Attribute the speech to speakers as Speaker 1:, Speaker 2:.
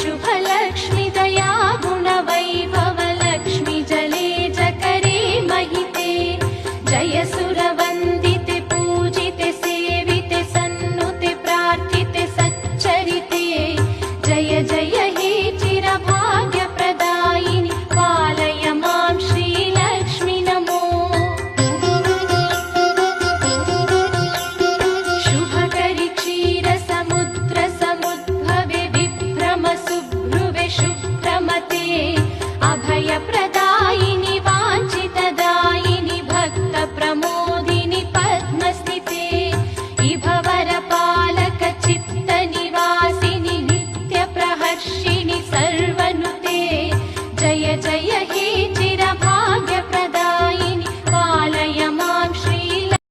Speaker 1: शुभलक्ष्मि दया गुणवैभवलक्ष्मि जले जकरे महिते जय सुरवन्दिते पूजिते सेविते सन्नुते प्रार्थिते सच्चरिते जय जय हे चिरभाग्यप्रदायिनि पालय मां श्रीलक्ष्मि नमो शुभकरि क्षीरसमुद्रसमुद्भवे विभ्रमसुभ्रुवे शुभ्रमते अभयप्रदा